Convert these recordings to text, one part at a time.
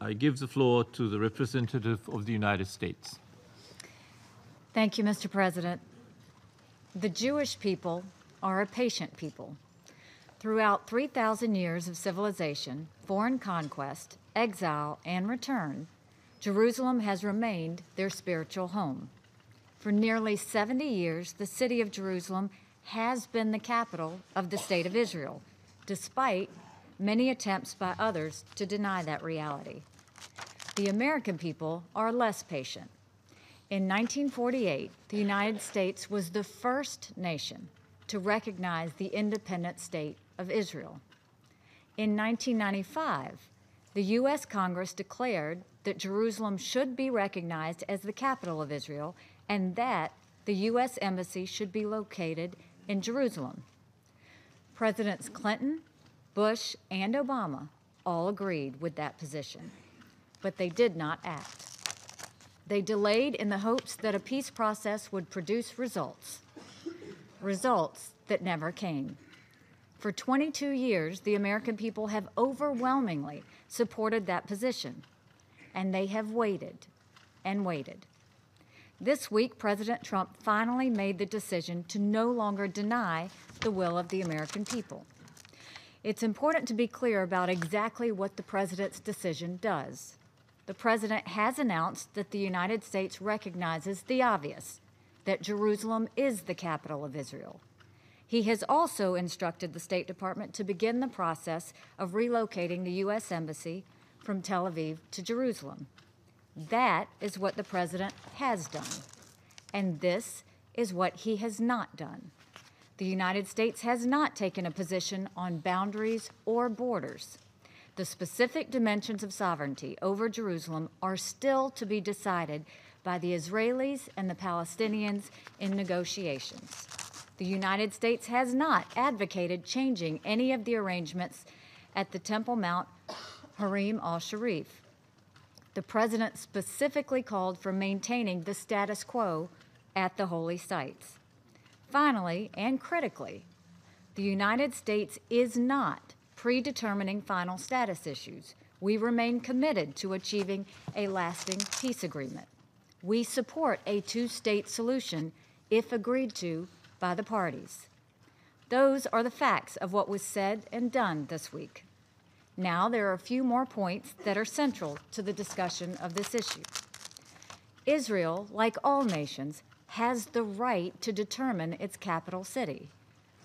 I give the floor to the representative of the United States. Thank you, Mr. President. The Jewish people are a patient people. Throughout 3,000 years of civilization, foreign conquest, exile, and return, Jerusalem has remained their spiritual home. For nearly 70 years, the city of Jerusalem has been the capital of the state of Israel, despite many attempts by others to deny that reality. The American people are less patient. In 1948, the United States was the first nation to recognize the independent state of Israel. In 1995, the U.S. Congress declared that Jerusalem should be recognized as the capital of Israel and that the U.S. Embassy should be located in Jerusalem. Presidents Clinton, Bush, and Obama all agreed with that position, but they did not act. They delayed in the hopes that a peace process would produce results that never came. For 22 years, the American people have overwhelmingly supported that position, and they have waited and waited. This week, President Trump finally made the decision to no longer deny the will of the American people. It's important to be clear about exactly what the president's decision does. The president has announced that the United States recognizes the obvious, that Jerusalem is the capital of Israel. He has also instructed the State Department to begin the process of relocating the U.S. Embassy from Tel Aviv to Jerusalem. That is what the president has done, and this is what he has not done. The United States has not taken a position on boundaries or borders. The specific dimensions of sovereignty over Jerusalem are still to be decided by the Israelis and the Palestinians in negotiations. The United States has not advocated changing any of the arrangements at the Temple Mount Harim al-Sharif. The president specifically called for maintaining the status quo at the holy sites. Finally, and critically, the United States is not predetermining final status issues. We remain committed to achieving a lasting peace agreement. We support a two-state solution if agreed to by the parties. Those are the facts of what was said and done this week. Now there are a few more points that are central to the discussion of this issue. Israel, like all nations, has the right to determine its capital city.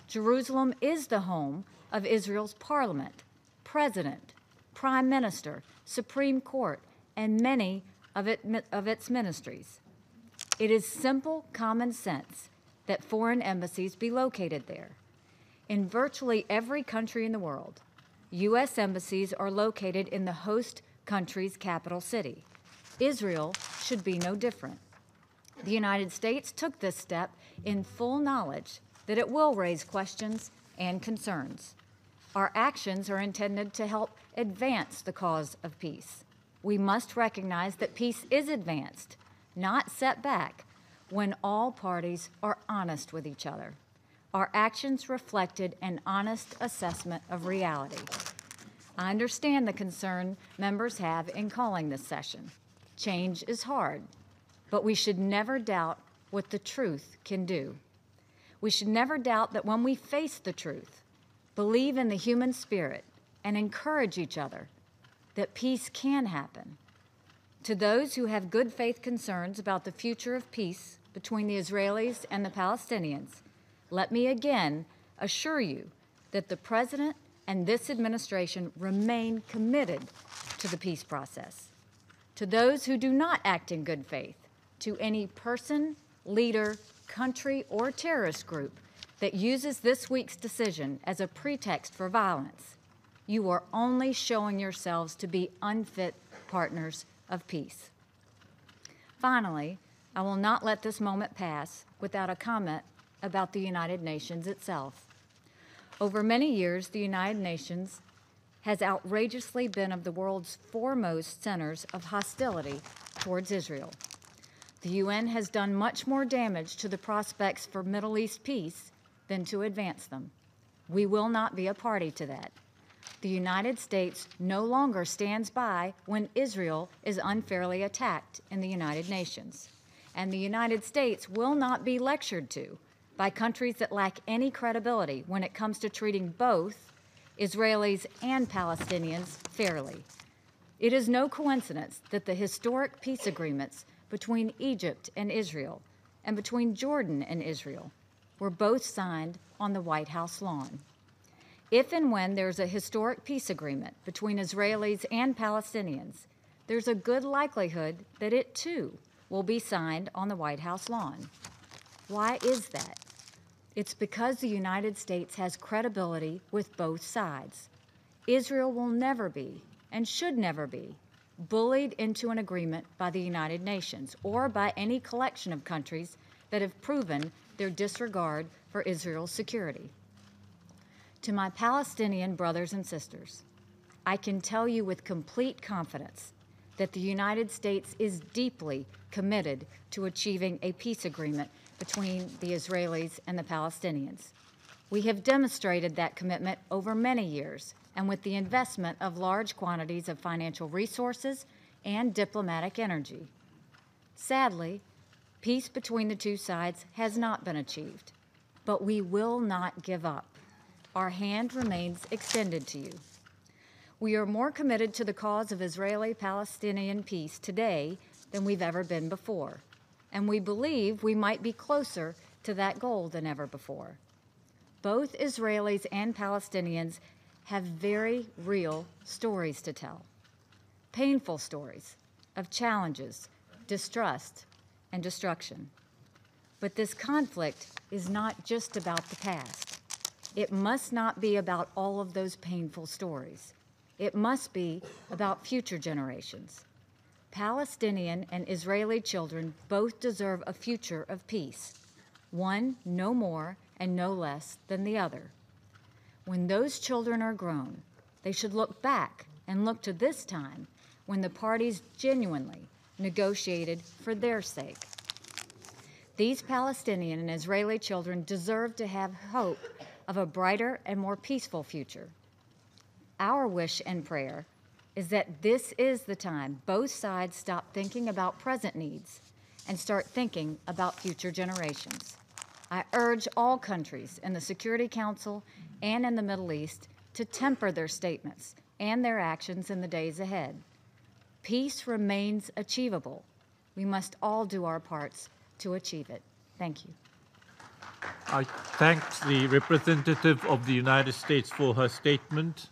Jerusalem is the home of Israel's parliament, president, prime minister, Supreme Court, and many of its ministries. It is simple common sense that foreign embassies be located there. In virtually every country in the world, U.S. embassies are located in the host country's capital city. Israel should be no different. The United States took this step in full knowledge that it will raise questions and concerns. Our actions are intended to help advance the cause of peace. We must recognize that peace is advanced, not set back, when all parties are honest with each other. Our actions reflected an honest assessment of reality. I understand the concern members have in calling this session. Change is hard, but we should never doubt what the truth can do. We should never doubt that when we face the truth, believe in the human spirit, and encourage each other, that peace can happen. To those who have good faith concerns about the future of peace between the Israelis and the Palestinians, let me again assure you that the President and this administration remain committed to the peace process. To those who do not act in good faith, to any person, leader, country, or terrorist group that uses this week's decision as a pretext for violence, you are only showing yourselves to be unfit partners of peace. Finally, I will not let this moment pass without a comment about the United Nations itself. Over many years, the United Nations has outrageously been of the world's foremost centers of hostility towards Israel. The UN has done much more damage to the prospects for Middle East peace than to advance them. We will not be a party to that. The United States no longer stands by when Israel is unfairly attacked in the United Nations. And the United States will not be lectured to by countries that lack any credibility when it comes to treating both Israelis and Palestinians fairly. It is no coincidence that the historic peace agreements between Egypt and Israel and between Jordan and Israel were both signed on the White House lawn. If and when there's a historic peace agreement between Israelis and Palestinians, there's a good likelihood that it too will be signed on the White House lawn. Why is that? It's because the United States has credibility with both sides. Israel will never be, and should never be, bullied into an agreement by the United Nations or by any collection of countries that have proven their disregard for Israel's security. To my Palestinian brothers and sisters, I can tell you with complete confidence that the United States is deeply committed to achieving a peace agreement between the Israelis and the Palestinians. We have demonstrated that commitment over many years and with the investment of large quantities of financial resources and diplomatic energy. Sadly, peace between the two sides has not been achieved, but we will not give up. Our hand remains extended to you. We are more committed to the cause of Israeli-Palestinian peace today than we've ever been before, and we believe we might be closer to that goal than ever before. Both Israelis and Palestinians have very real stories to tell, painful stories of challenges, distrust, and destruction. But this conflict is not just about the past. It must not be about all of those painful stories. It must be about future generations. Palestinian and Israeli children both deserve a future of peace, one no more and no less than the other. When those children are grown, they should look back and look to this time when the parties genuinely negotiated for their sake. These Palestinian and Israeli children deserve to have hope of a brighter and more peaceful future. Our wish and prayer is that this is the time both sides stop thinking about present needs and start thinking about future generations. I urge all countries in the Security Council and in the Middle East to temper their statements and their actions in the days ahead. Peace remains achievable. We must all do our parts to achieve it. Thank you. I thank the representative of the United States for her statement.